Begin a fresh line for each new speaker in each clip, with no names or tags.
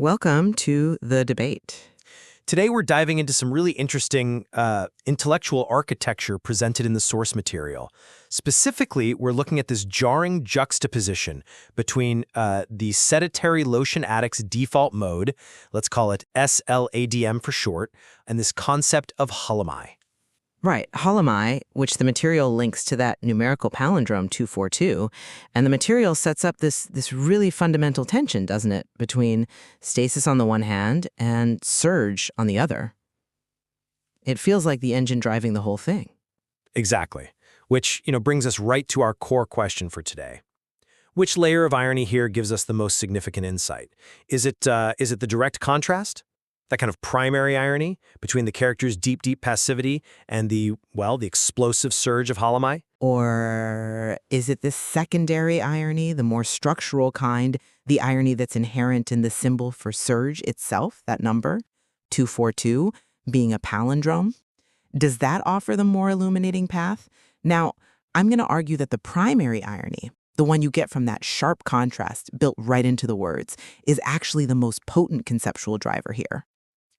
Welcome to the debate.
Today we're diving into some really interesting intellectual architecture presented in the source material. Specifically, we're looking at this jarring juxtaposition between the sedentary Lotion addict's default mode, let's call it SLADM for short, and this concept of hallomai.
Right, hallomai, which the material links to that numerical palindrome 242, and the material sets up this really fundamental tension, doesn't it, between stasis on the one hand and surge on the other. It feels like the engine driving the whole thing.
Exactly, which brings us right to our core question for today. Which layer of irony here gives us the most significant insight? Is it the direct contrast? That kind of primary irony between the character's deep passivity and the explosive surge of hallomai?
Or is it the secondary irony, the more structural kind, the irony that's inherent in the symbol for surge itself, that number, 242, being a palindrome? Does that offer the more illuminating path? Now, I'm going to argue that the primary irony, the one you get from that sharp contrast built right into the words, is actually the most potent conceptual driver here.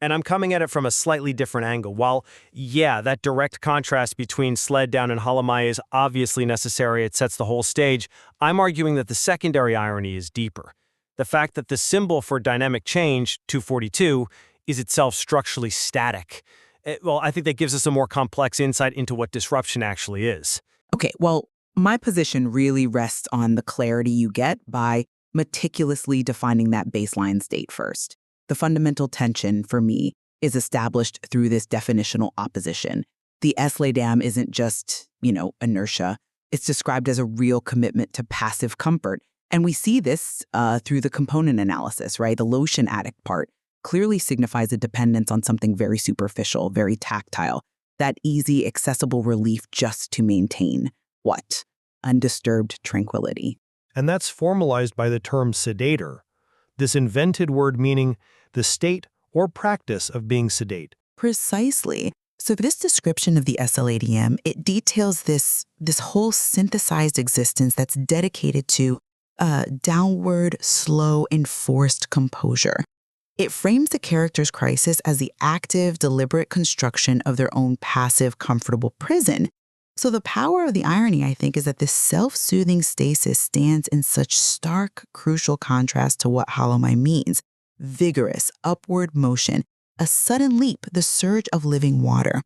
And I'm coming at it from a slightly different angle. While, that direct contrast between sled down and hallomai is obviously necessary, it sets the whole stage, I'm arguing that the secondary irony is deeper. The fact that the symbol for dynamic change, 242, is itself structurally static. I think that gives us a more complex insight into what disruption actually is.
Okay, well, my position really rests on the clarity you get by meticulously defining that baseline state first. The fundamental tension, for me, is established through this definitional opposition. The SLADM isn't just, inertia. It's described as a real commitment to passive comfort. And we see this through the component analysis, right? The Lotion addict part clearly signifies a dependence on something very superficial, very tactile, that easy, accessible relief just to maintain what? Undisturbed tranquility.
And that's formalized by the term sedator, this invented word meaning the state or practice of being sedate.
Precisely. So this description of the SLADM, it details this whole synthesized existence that's dedicated to downward, slow, enforced composure. It frames the character's crisis as the active, deliberate construction of their own passive, comfortable prison. So the power of the irony, I think, is that this self-soothing stasis stands in such stark, crucial contrast to what hallomai means. Vigorous, upward motion, a sudden leap, the surge of living water.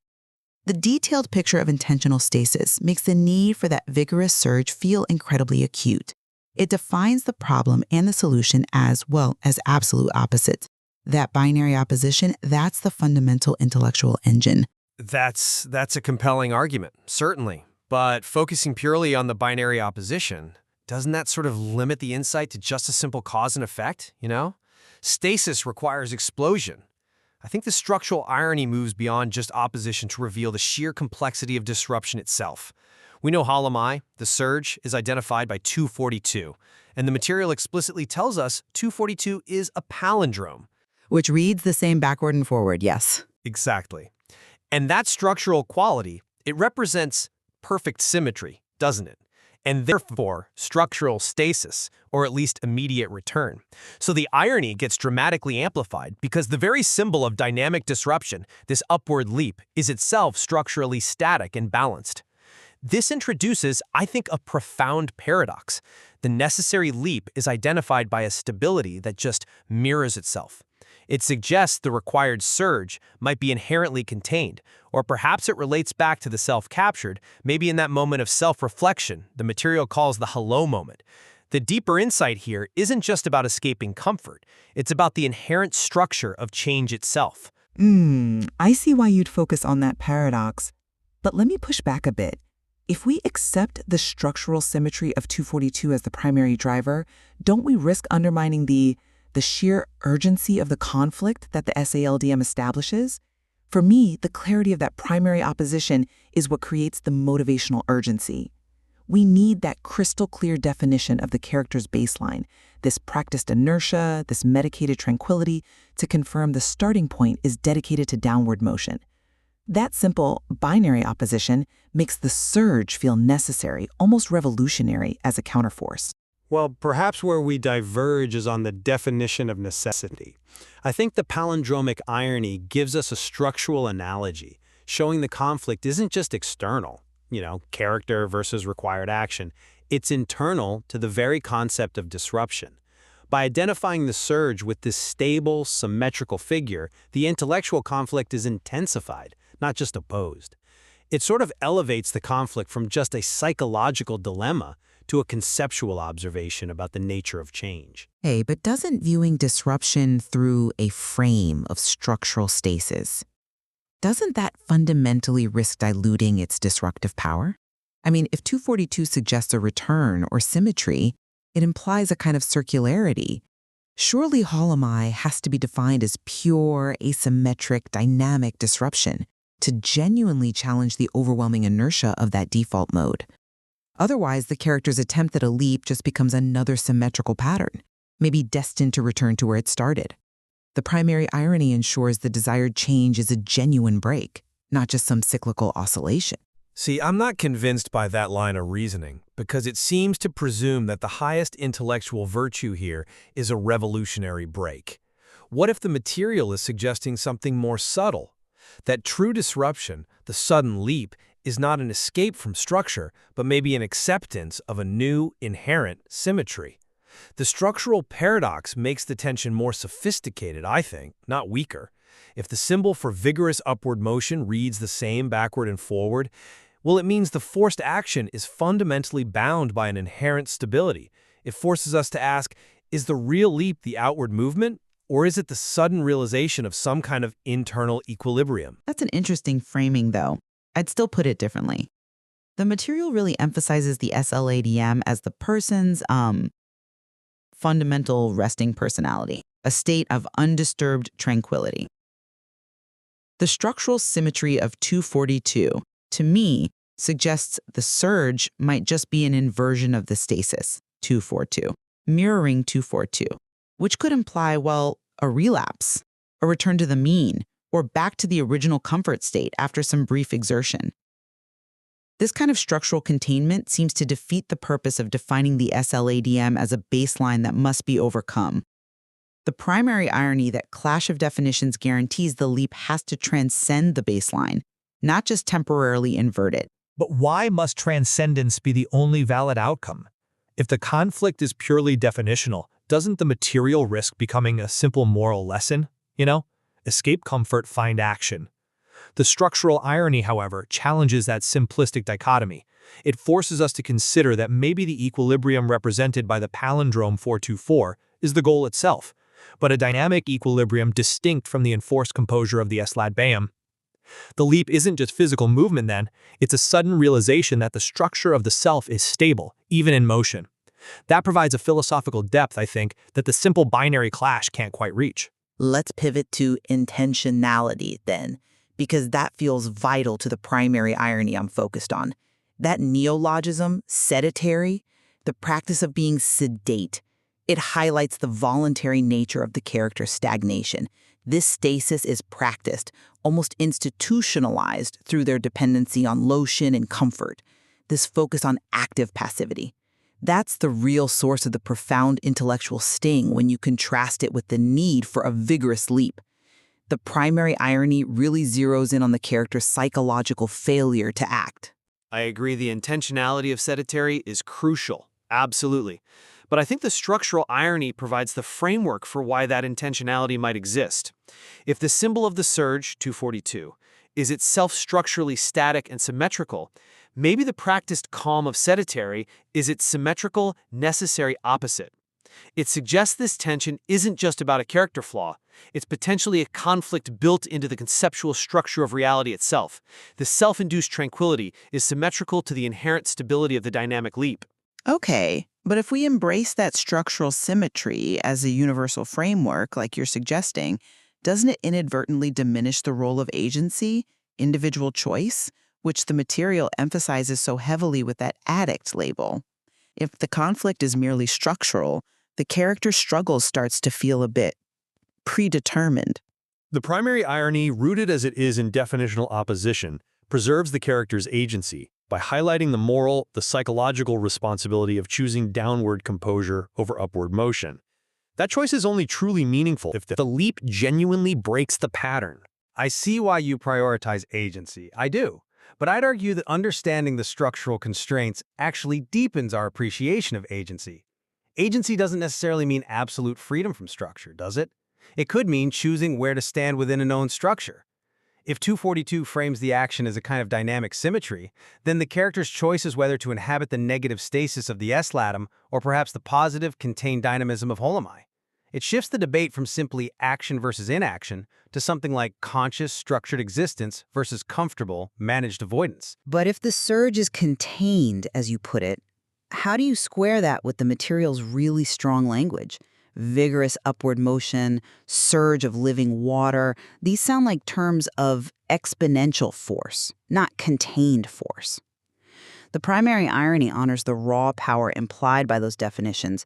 The detailed picture of intentional stasis makes the need for that vigorous surge feel incredibly acute. It defines the problem and the solution as absolute opposites. That binary opposition, that's the fundamental intellectual engine.
That's a compelling argument, certainly. But focusing purely on the binary opposition, doesn't that sort of limit the insight to just a simple cause and effect, Stasis requires explosion. I think the structural irony moves beyond just opposition to reveal the sheer complexity of disruption itself. We know hallomai, the surge, is identified by 242, and the material explicitly tells us 242 is a palindrome.
Which reads the same backward and forward, yes.
Exactly. And that structural quality, it represents perfect symmetry, doesn't it? And therefore, structural stasis, or at least immediate return. So the irony gets dramatically amplified because the very symbol of dynamic disruption, this upward leap, is itself structurally static and balanced. This introduces, I think, a profound paradox. The necessary leap is identified by a stability that just mirrors itself. It suggests the required surge might be inherently contained, or perhaps it relates back to the self-captured, maybe in that moment of self-reflection the material calls the hello moment. The deeper insight here isn't just about escaping comfort, it's about the inherent structure of change itself.
I see why you'd focus on that paradox. But let me push back a bit. If we accept the structural symmetry of 242 as the primary driver, don't we risk undermining the sheer urgency of the conflict that the SALDM establishes? For me, the clarity of that primary opposition is what creates the motivational urgency. We need that crystal clear definition of the character's baseline, this practiced inertia, this medicated tranquility, to confirm the starting point is dedicated to downward motion. That simple binary opposition makes the surge feel necessary, almost revolutionary as a counterforce.
Well, perhaps where we diverge is on the definition of necessity. I think the palindromic irony gives us a structural analogy, showing the conflict isn't just external, character versus required action. It's internal to the very concept of disruption. By identifying the surge with this stable, symmetrical figure, the intellectual conflict is intensified, not just opposed. It sort of elevates the conflict from just a psychological dilemma to a conceptual observation about the nature of change.
Hey, but doesn't viewing disruption through a frame of structural stasis, doesn't that fundamentally risk diluting its disruptive power? I mean, if 242 suggests a return or symmetry, it implies a kind of circularity. Surely hallomai has to be defined as pure, asymmetric, dynamic disruption to genuinely challenge the overwhelming inertia of that default mode. Otherwise, the character's attempt at a leap just becomes another symmetrical pattern, maybe destined to return to where it started. The primary irony ensures the desired change is a genuine break, not just some cyclical oscillation.
See, I'm not convinced by that line of reasoning, because it seems to presume that the highest intellectual virtue here is a revolutionary break. What if the material is suggesting something more subtle? That true disruption, the sudden leap, is not an escape from structure, but maybe an acceptance of a new, inherent symmetry. The structural paradox makes the tension more sophisticated, I think, not weaker. If the symbol for vigorous upward motion reads the same backward and forward, well, it means the forced action is fundamentally bound by an inherent stability. It forces us to ask, is the real leap the outward movement, or is it the sudden realization of some kind of internal equilibrium?
That's an interesting framing, though. I'd still put it differently. The material really emphasizes the SLADM as the person's fundamental resting personality, a state of undisturbed tranquility. The structural symmetry of 242, to me, suggests the surge might just be an inversion of the stasis, 242, mirroring 242, which could imply, well, a relapse, a return to the mean, or back to the original comfort state after some brief exertion. This kind of structural containment seems to defeat the purpose of defining the SLADM as a baseline that must be overcome. The primary irony that clash of definitions guarantees the leap has to transcend the baseline, not just temporarily invert it.
But why must transcendence be the only valid outcome? If the conflict is purely definitional, doesn't the material risk becoming a simple moral lesson? Escape comfort, find action. The structural irony, however, challenges that simplistic dichotomy. It forces us to consider that maybe the equilibrium represented by the palindrome 424 is the goal itself, but a dynamic equilibrium distinct from the enforced composure of the SLADBAM. The leap isn't just physical movement then, it's a sudden realization that the structure of the self is stable, even in motion. That provides a philosophical depth, I think, that the simple binary clash can't quite reach.
Let's pivot to intentionality then, because that feels vital to the primary irony I'm focused on. That neologism, sedentary, the practice of being sedate, it highlights the voluntary nature of the character's stagnation. This stasis is practiced, almost institutionalized through their dependency on lotion and comfort, this focus on active passivity. That's the real source of the profound intellectual sting when you contrast it with the need for a vigorous leap. The primary irony really zeroes in on the character's psychological failure to act.
I agree the intentionality of sedentary is crucial, absolutely. But I think the structural irony provides the framework for why that intentionality might exist. If the symbol of the surge, 242, is itself structurally static and symmetrical, maybe the practiced calm of sedentary is its symmetrical, necessary opposite. It suggests this tension isn't just about a character flaw. It's potentially a conflict built into the conceptual structure of reality itself. The self-induced tranquility is symmetrical to the inherent stability of the dynamic leap.
Okay, but if we embrace that structural symmetry as a universal framework, like you're suggesting, doesn't it inadvertently diminish the role of agency, individual choice, which the material emphasizes so heavily with that addict label? If the conflict is merely structural, the character's struggle starts to feel a bit predetermined.
The primary irony, rooted as it is in definitional opposition, preserves the character's agency,
by highlighting the moral, the psychological responsibility of choosing downward composure over upward motion. That choice is only truly meaningful if the leap genuinely breaks the pattern.
I see why you prioritize agency. I do. But I'd argue that understanding the structural constraints actually deepens our appreciation of agency. Agency doesn't necessarily mean absolute freedom from structure, does it? It could mean choosing where to stand within a known structure. If 242 frames the action as a kind of dynamic symmetry, then the character's choice is whether to inhabit the negative stasis of the S-latum or perhaps the positive, contained dynamism of hallomai. It shifts the debate from simply action versus inaction to something like conscious, structured existence versus comfortable, managed avoidance.
But if the surge is contained, as you put it, how do you square that with the material's really strong language? Vigorous upward motion, surge of living water, these sound like terms of exponential force, not contained force. The primary irony honors the raw power implied by those definitions.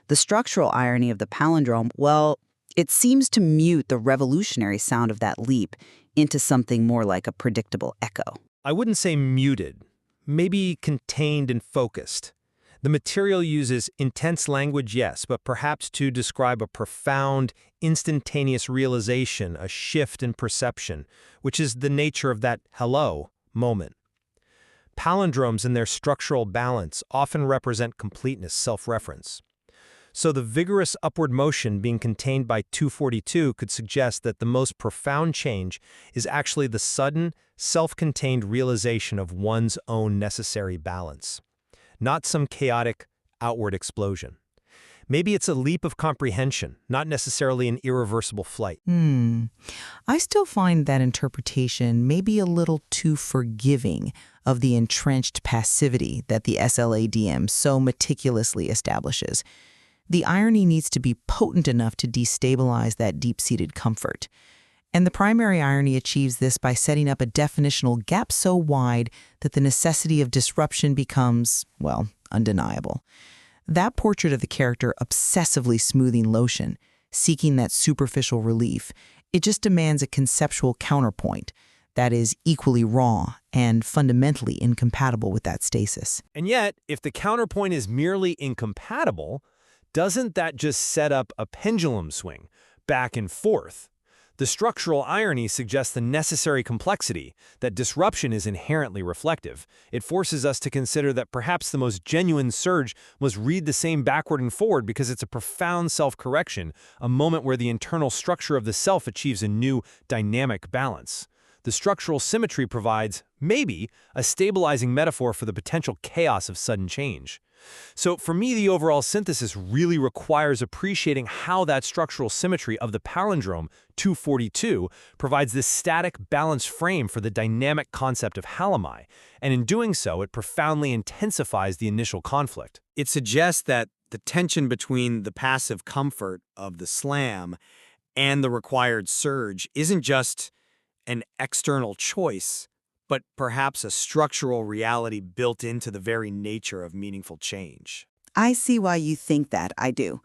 The structural irony of the palindrome, well, it seems to mute the revolutionary sound of that leap into something more like a predictable echo.
I wouldn't say muted, maybe contained and focused. The material uses intense language, yes, but perhaps to describe a profound, instantaneous realization, a shift in perception, which is the nature of that hello moment. Palindromes in their structural balance often represent completeness, self-reference. So the vigorous upward motion being contained by 242 could suggest that the most profound change is actually the sudden, self-contained realization of one's own necessary balance, not some chaotic outward explosion. Maybe it's a leap of comprehension, not necessarily an irreversible flight.
I still find that interpretation maybe a little too forgiving of the entrenched passivity that the SLADM so meticulously establishes. The irony needs to be potent enough to destabilize that deep-seated comfort. And the primary irony achieves this by setting up a definitional gap so wide that the necessity of disruption becomes, well, undeniable. That portrait of the character obsessively smoothing Lotion, seeking that superficial relief, it just demands a conceptual counterpoint that is equally raw and fundamentally incompatible with that stasis.
And yet, if the counterpoint is merely incompatible, doesn't that just set up a pendulum swing, back and forth? The structural irony suggests the necessary complexity, that disruption is inherently reflective. It forces us to consider that perhaps the most genuine surge must read the same backward and forward because it's a profound self-correction, a moment where the internal structure of the self achieves a new, dynamic balance. The structural symmetry provides, maybe, a stabilizing metaphor for the potential chaos of sudden change. So for me, the overall synthesis really requires appreciating how that structural symmetry of the palindrome 242 provides this static, balanced frame for the dynamic concept of hallomai, and in doing so, it profoundly intensifies the initial conflict.
It suggests that the tension between the passive comfort of the slam and the required surge isn't just an external choice, but perhaps a structural reality built into the very nature of meaningful change.
I see why you think that, I do.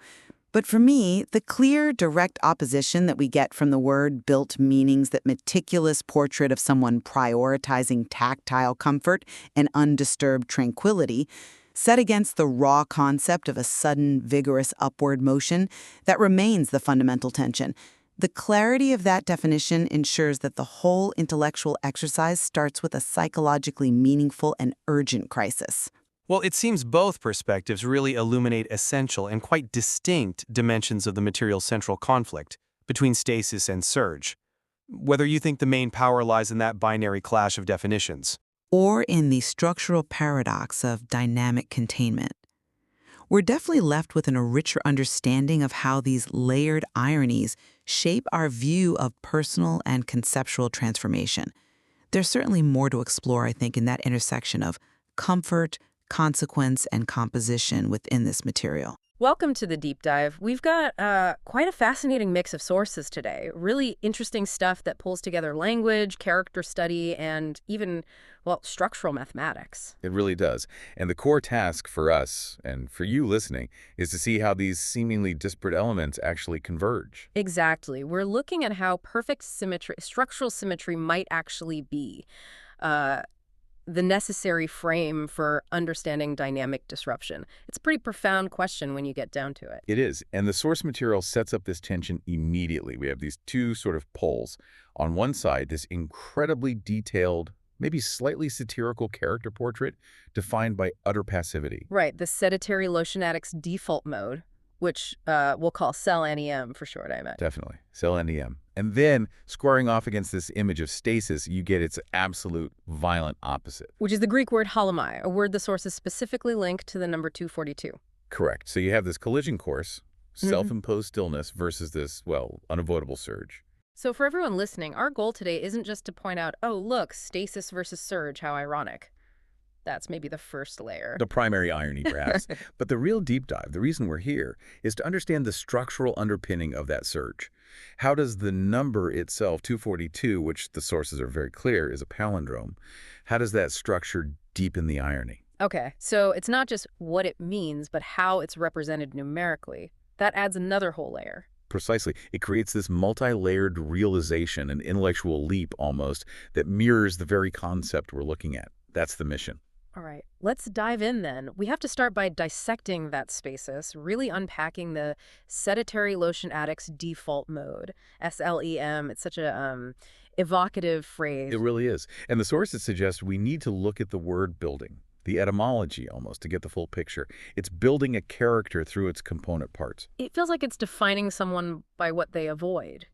But for me, the clear, direct opposition that we get from the word built meanings that meticulous portrait of someone prioritizing tactile comfort and undisturbed tranquility, set against the raw concept of a sudden, vigorous upward motion, that remains the fundamental tension. The clarity of that definition ensures that the whole intellectual exercise starts with a psychologically meaningful and urgent crisis.
Well, it seems both perspectives really illuminate essential and quite distinct dimensions of the material's central conflict between stasis and surge, whether you think the main power lies in that binary clash of definitions,
or in the structural paradox of dynamic containment. We're definitely left with a richer understanding of how these layered ironies shape our view of personal and conceptual transformation. There's certainly more to explore, I think, in that intersection of comfort, consequence, and composition within this material.
Welcome to the deep dive. We've got quite a fascinating mix of sources today. Really interesting stuff that pulls together language, character study, and even, well, structural mathematics.
It really does. And the core task for us, and for you listening, is to see how these seemingly disparate elements actually converge.
Exactly. We're looking at how perfect symmetry, structural symmetry might actually be. the necessary frame for understanding dynamic disruption? It's a pretty profound question when you get down to it.
It is, and the source material sets up this tension immediately. We have these two sort of poles. On one side, this incredibly detailed, maybe slightly satirical character portrait defined by utter passivity.
Right, the sedentary Lotion addict's default mode, which we'll call cell NEM for short, I imagine.
Definitely. Cell NEM. And then, squaring off against this image of stasis, you get its absolute violent opposite.
Which is the Greek word hallomai, a word the source is specifically linked to the number 242.
Correct. So you have this collision course, self-imposed stillness versus this, well, unavoidable surge.
So for everyone listening, our goal today isn't just to point out, oh, look, stasis versus surge, how ironic. That's maybe the first layer.
The primary irony, perhaps. But the real deep dive, the reason we're here, is to understand the structural underpinning of that surge. How does the number itself, 242, which the sources are very clear is a palindrome, how does that structure deepen the irony?
Okay, so it's not just what it means, but how it's represented numerically. That adds another whole layer.
Precisely. It creates this multi-layered realization, an intellectual leap almost, that mirrors the very concept we're looking at. That's the mission.
All right, let's dive in then. We have to start by dissecting that stasis, really unpacking the sedentary Lotion addict's default mode, SLEM. It's such a evocative phrase.
It really is. And the sources suggest we need to look at the word building, the etymology almost, to get the full picture. It's building a character through its component parts.
It feels like it's defining someone by what they avoid,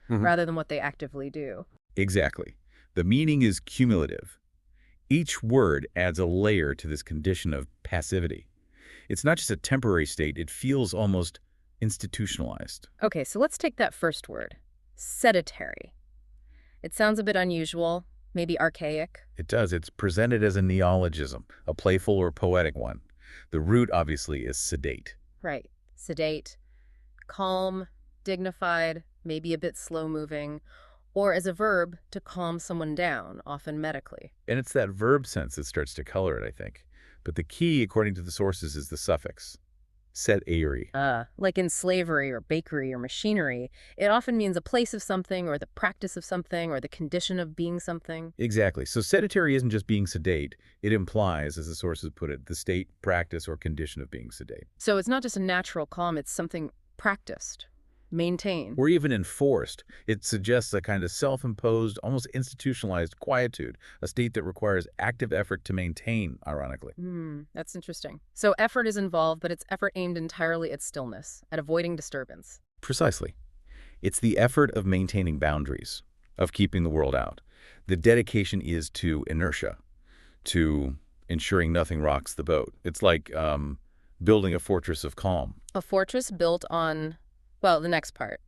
rather than what they actively do.
Exactly. The meaning is cumulative. Each word adds a layer to this condition of passivity. It's not just a temporary state, it feels almost institutionalized.
Okay, so let's take that first word, sedentary. It sounds a bit unusual, maybe archaic.
It does. It's presented as a neologism, a playful or poetic one. The root, obviously, is sedate.
Right. Sedate, calm, dignified, maybe a bit slow-moving, or as a verb, to calm someone down, often medically.
And it's that verb sense that starts to color it, I think. But the key, according to the sources, is the suffix, set-airy.
Like in slavery or bakery or machinery, it often means a place of something or the practice of something or the condition of being something.
Exactly. So sedentary isn't just being sedate. It implies, as the sources put it, the state, practice, or condition of being sedate.
So it's not just a natural calm, it's something practiced, maintained.
Or even enforced. It suggests a kind of self-imposed, almost institutionalized quietude, a state that requires active effort to maintain, ironically.
That's interesting. So effort is involved, but it's effort aimed entirely at stillness, at avoiding disturbance.
Precisely. It's the effort of maintaining boundaries, of keeping the world out. The dedication is to inertia, to ensuring nothing rocks the boat. It's like building a fortress of calm.
A fortress built on, well, the next part,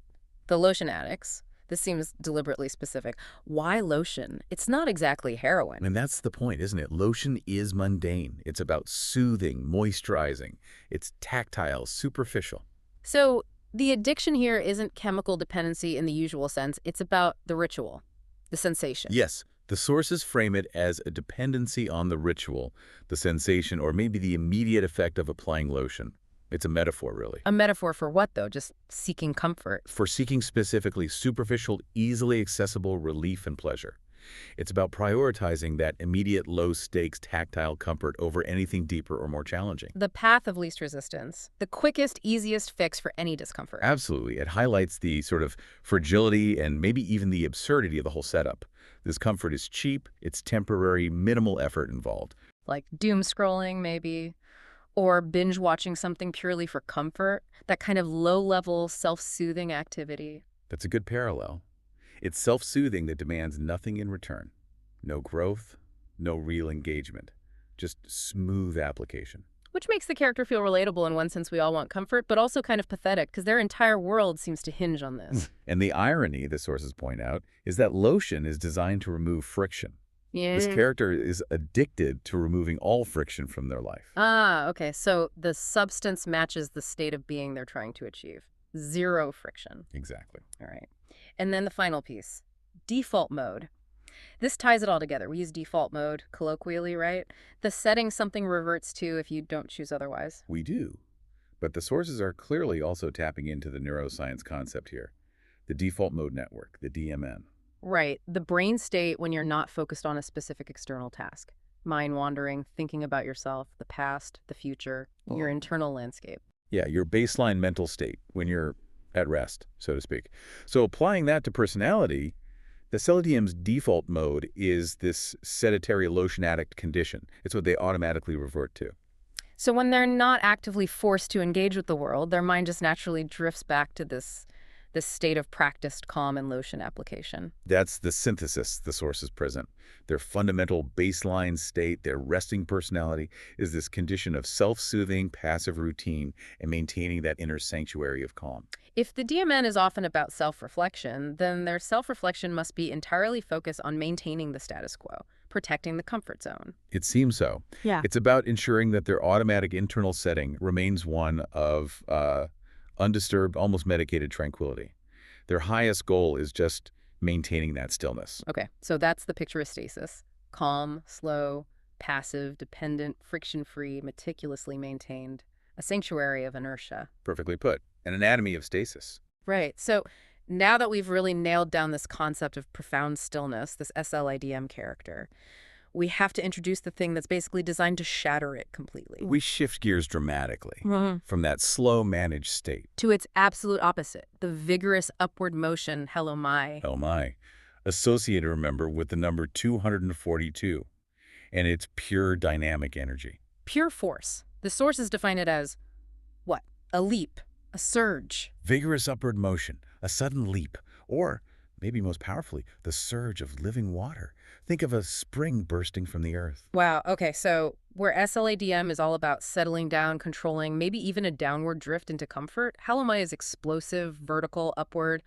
the Lotion addicts. This seems deliberately specific. Why lotion? It's not exactly heroin.
And that's the point, isn't it? Lotion is mundane. It's about soothing, moisturizing. It's tactile, superficial.
So the addiction here isn't chemical dependency in the usual sense. It's about the ritual, the sensation.
Yes. The sources frame it as a dependency on the ritual, the sensation, or maybe the immediate effect of applying lotion. It's a metaphor, really.
A metaphor for what, though? Just seeking comfort?
For seeking specifically superficial, easily accessible relief and pleasure. It's about prioritizing that immediate low-stakes tactile comfort over anything deeper or more challenging.
The path of least resistance. The quickest, easiest fix for any discomfort.
Absolutely. It highlights the sort of fragility and maybe even the absurdity of the whole setup. This comfort is cheap, it's temporary, minimal effort involved.
Like doom scrolling, maybe. Or binge watching something purely for comfort. That kind of low-level, self-soothing activity.
That's a good parallel. It's self-soothing that demands nothing in return. No growth, no real engagement. Just smooth application.
Which makes the character feel relatable in one sense. We all want comfort, but also kind of pathetic, because their entire world seems to hinge on this.
And the irony, the sources point out, is that lotion is designed to remove friction.
Yeah.
This character is addicted to removing all friction from their life.
Okay. So the substance matches the state of being they're trying to achieve. Zero friction.
Exactly.
All right. And then the final piece, default mode. This ties it all together. We use default mode colloquially, right? The setting something reverts to if you don't choose otherwise.
We do. But the sources are clearly also tapping into the neuroscience concept here. The default mode network, the DMN.
Right. The brain state when you're not focused on a specific external task. mind wandering, thinking about yourself, the past, the future, your internal landscape.
Yeah, your baseline mental state when you're at rest, so to speak. So applying that to personality, the selenium's default mode is this sedentary Lotion addict condition. It's what they automatically revert to.
So when they're not actively forced to engage with the world, their mind just naturally drifts back to this state of practiced calm and Lotion application.
That's the synthesis the sources present. Their fundamental baseline state, their resting personality, is this condition of self-soothing, passive routine and maintaining that inner sanctuary of calm.
If the DMN is often about self-reflection, then their self-reflection must be entirely focused on maintaining the status quo, protecting the comfort zone.
It seems so.
Yeah.
It's about ensuring that their automatic internal setting remains one of undisturbed, almost medicated tranquility. Their highest goal is just maintaining that stillness.
Okay, so that's the picture of stasis. Calm, slow, passive, dependent, friction-free, meticulously maintained. A sanctuary of inertia.
Perfectly put. An anatomy of stasis.
Right, so now that we've really nailed down this concept of profound stillness, this SLIDM character, we have to introduce the thing that's basically designed to shatter it completely.
We shift gears dramatically from that slow managed state.
To its absolute opposite, the vigorous upward motion, hallomai.
Hallomai. Associated, remember, with the number 242 and its pure dynamic energy.
Pure force. The sources define it as, what? A leap, a surge.
Vigorous upward motion, a sudden leap, or, maybe most powerfully, the surge of living water. Think of a spring bursting from the earth.
Wow, okay, so where SLADM is all about settling down, controlling, maybe even a downward drift into comfort, hallomai is explosive, vertical, upward,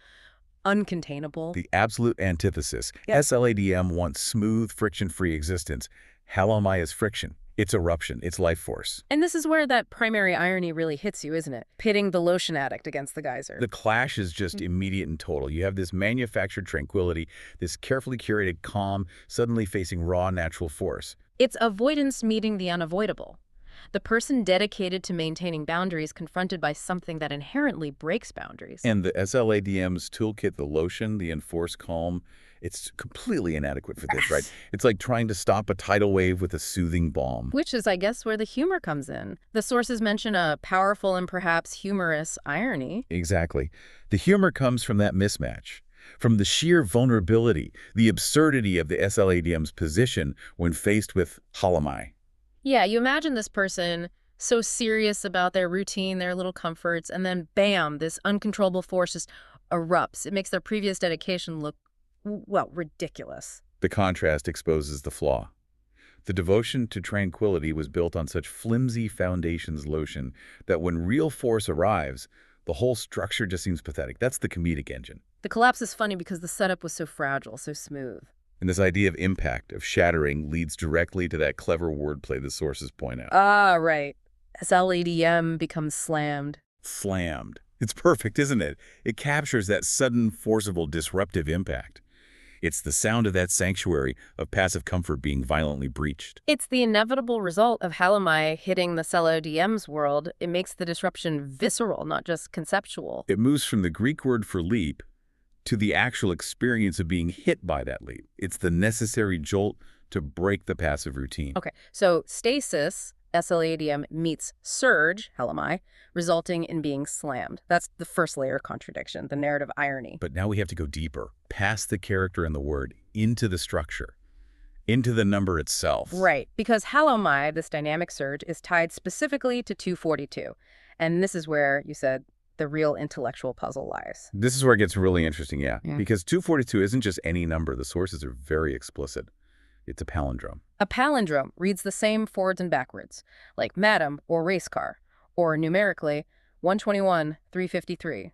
uncontainable.
The absolute antithesis.
Yep.
SLADM wants smooth, friction-free existence. Hallomai is friction. It's eruption. It's life force.
And this is where that primary irony really hits you, isn't it? Pitting the Lotion addict against the geyser.
The clash is just immediate and total. You have this manufactured tranquility, this carefully curated calm, suddenly facing raw natural force.
It's avoidance meeting the unavoidable. The person dedicated to maintaining boundaries confronted by something that inherently breaks boundaries.
And the SLADM's toolkit, the Lotion, the enforced calm, it's completely inadequate for this, right? It's like trying to stop a tidal wave with a soothing balm.
Which is, I guess, where the humor comes in. The sources mention a powerful and perhaps humorous irony.
Exactly. The humor comes from that mismatch, from the sheer vulnerability, the absurdity of the SLADM's position when faced with hallomai.
Yeah, you imagine this person so serious about their routine, their little comforts, and then bam, this uncontrollable force just erupts. It makes their previous dedication look, well, ridiculous.
The contrast exposes the flaw. The devotion to tranquility was built on such flimsy foundations, Lotion, that when real force arrives, the whole structure just seems pathetic. That's the comedic engine.
The collapse is funny because the setup was so fragile, so smooth.
And this idea of impact, of shattering, leads directly to that clever wordplay the sources point out.
Ah, right. SLADM becomes slammed.
Slammed. It's perfect, isn't it? It captures that sudden, forcible, disruptive impact. It's the sound of that sanctuary of passive comfort being violently breached.
It's the inevitable result of hallomai hitting the SLADM's world. It makes the disruption visceral, not just conceptual.
It moves from the Greek word for leap to the actual experience of being hit by that leap. It's the necessary jolt to break the passive routine.
Okay, so stasis, SLADM, meets surge, hallomai, resulting in being slammed. That's the first layer of contradiction, the narrative irony.
But now we have to go deeper, past the character and the word, into the structure, into the number itself.
Right, because hallomai, this dynamic surge, is tied specifically to 242. And this is where, you said, the real intellectual puzzle lies.
This is where it gets really interesting, yeah. Because 242 isn't just any number. The sources are very explicit. It's a palindrome.
A palindrome reads the same forwards and backwards, like madam or race car, or numerically 121, 353,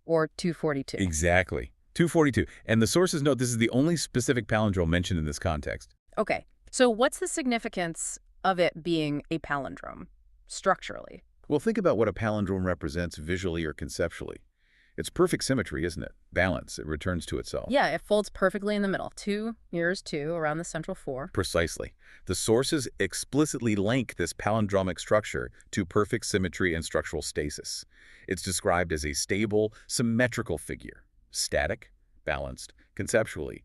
or 242.
Exactly. 242. And the sources note this is the only specific palindrome mentioned in this context.
Okay, so what's the significance of it being a palindrome, structurally?
Well, think about what a palindrome represents visually or conceptually. It's perfect symmetry, isn't it? Balance. It returns to itself.
Yeah, it folds perfectly in the middle. 2 mirrors 2 around the central 4.
Precisely. The sources explicitly link this palindromic structure to perfect symmetry and structural stasis. It's described as a stable, symmetrical figure. Static, balanced, conceptually,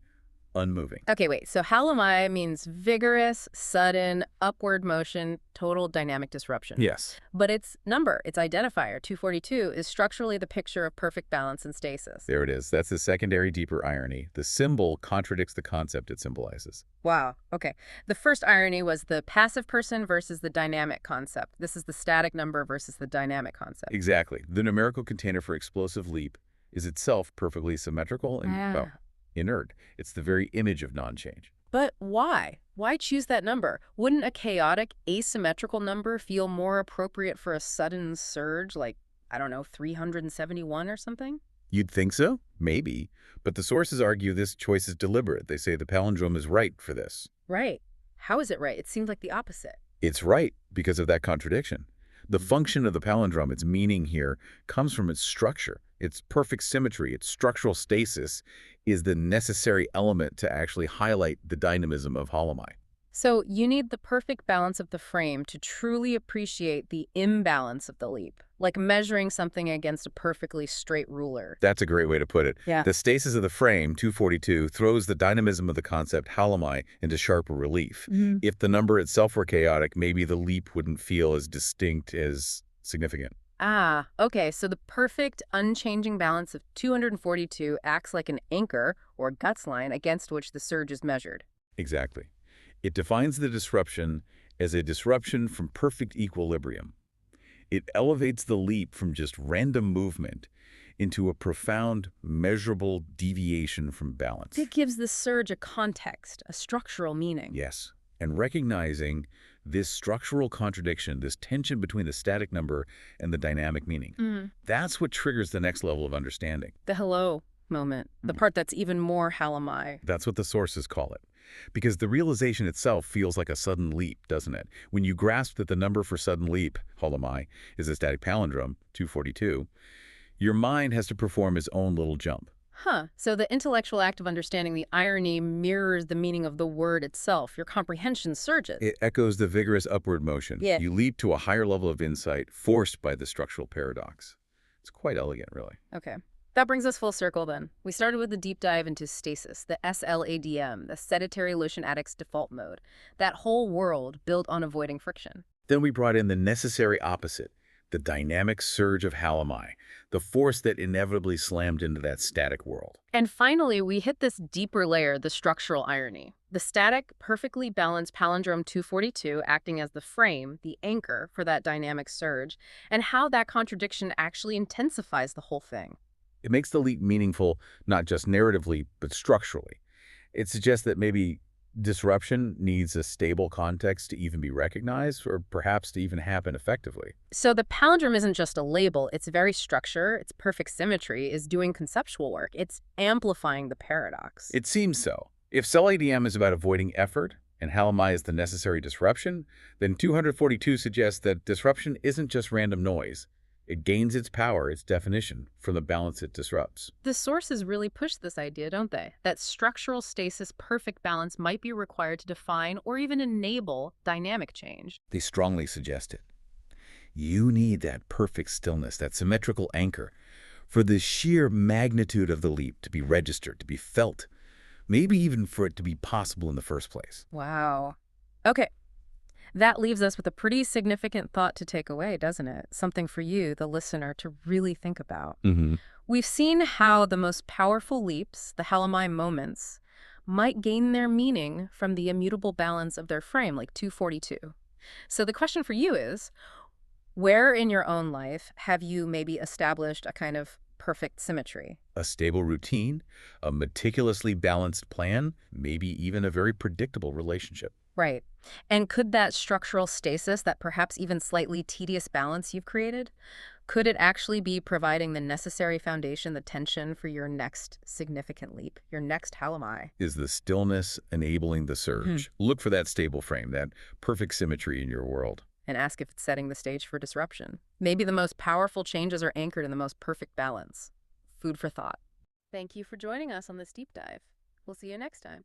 unmoving.
Okay, wait. So hallomai means vigorous, sudden, upward motion, total dynamic disruption.
Yes.
But its number, its identifier, 242, is structurally the picture of perfect balance and stasis.
There it is. That's the secondary, deeper irony. The symbol contradicts the concept it symbolizes.
Wow. Okay. The first irony was the passive person versus the dynamic concept. This is the static number versus the dynamic concept.
Exactly. The numerical container for explosive leap is itself perfectly symmetrical and, well, inert. It's the very image of non-change.
But why? Why choose that number? Wouldn't a chaotic, asymmetrical number feel more appropriate for a sudden surge, like, I don't know, 371 or something?
You'd think so? Maybe. But the sources argue this choice is deliberate. They say the palindrome is right for this.
Right. How is it right? It seems like the opposite.
It's right because of that contradiction. The function of the palindrome, its meaning here, comes from its structure. Its perfect symmetry, its structural stasis, is the necessary element to actually highlight the dynamism of hallomai.
So you need the perfect balance of the frame to truly appreciate the imbalance of the leap, like measuring something against a perfectly straight ruler.
That's a great way to put it.
Yeah.
The stasis of the frame, 242, throws the dynamism of the concept hallomai into sharper relief. If the number itself were chaotic, maybe the leap wouldn't feel as distinct, as significant.
Ah, okay, so the perfect, unchanging balance of 242 acts like an anchor, or guts line, against which the surge is measured.
Exactly. It defines the disruption as a disruption from perfect equilibrium. It elevates the leap from just random movement into a profound, measurable deviation from balance.
It gives the surge a context, a structural meaning.
Yes, and recognizing this structural contradiction, this tension between the static number and the dynamic meaning, that's what triggers the next level of understanding.
The hello moment, the part that's even more hallomai.
That's what the sources call it. Because the realization itself feels like a sudden leap, doesn't it? When you grasp that the number for sudden leap, hallomai, is a static palindrome, 242, your mind has to perform its own little jump.
Huh. So the intellectual act of understanding the irony mirrors the meaning of the word itself. Your comprehension surges.
It echoes the vigorous upward motion.
Yeah.
You leap to a higher level of insight forced by the structural paradox. It's quite elegant, really.
Okay. That brings us full circle then. We started with a deep dive into Stasis, the SLADM, the sedentary Lotion addict's default mode. That whole world built on avoiding friction.
Then we brought in the necessary opposite, the dynamic surge of hallomai, the force that inevitably slammed into that static world.
And finally, we hit this deeper layer, the structural irony. The static, perfectly balanced palindrome 242 acting as the frame, the anchor for that dynamic surge, and how that contradiction actually intensifies the whole thing.
It makes the leap meaningful, not just narratively, but structurally. It suggests that maybe disruption needs a stable context to even be recognized, or perhaps to even happen effectively.
So the palindrome isn't just a label. Its very structure, its perfect symmetry, is doing conceptual work. It's amplifying the paradox.
It seems so. If SLADM is about avoiding effort, and hallomai is the necessary disruption, then 242 suggests that disruption isn't just random noise. It gains its power, its definition, from the balance it disrupts.
The sources really push this idea, don't they? That structural stasis perfect balance might be required to define or even enable dynamic change.
They strongly suggest it. You need that perfect stillness, that symmetrical anchor, for the sheer magnitude of the leap to be registered, to be felt, maybe even for it to be possible in the first place.
Wow. Okay. That leaves us with a pretty significant thought to take away, doesn't it? Something for you, the listener, to really think about. We've seen how the most powerful leaps, the hallomai moments, might gain their meaning from the immutable balance of their frame, like 242. So the question for you is, where in your own life have you maybe established a kind of perfect symmetry?
A stable routine, a meticulously balanced plan, maybe even a very predictable relationship.
Right. And could that structural stasis, that perhaps even slightly tedious balance you've created, could it actually be providing the necessary foundation, the tension for your next significant leap, your next hallomai?
Is the stillness enabling the surge? Look for that stable frame, that perfect symmetry in your world.
And ask if it's setting the stage for disruption. Maybe the most powerful changes are anchored in the most perfect balance. Food for thought. Thank you for joining us on this deep dive. We'll see you next time.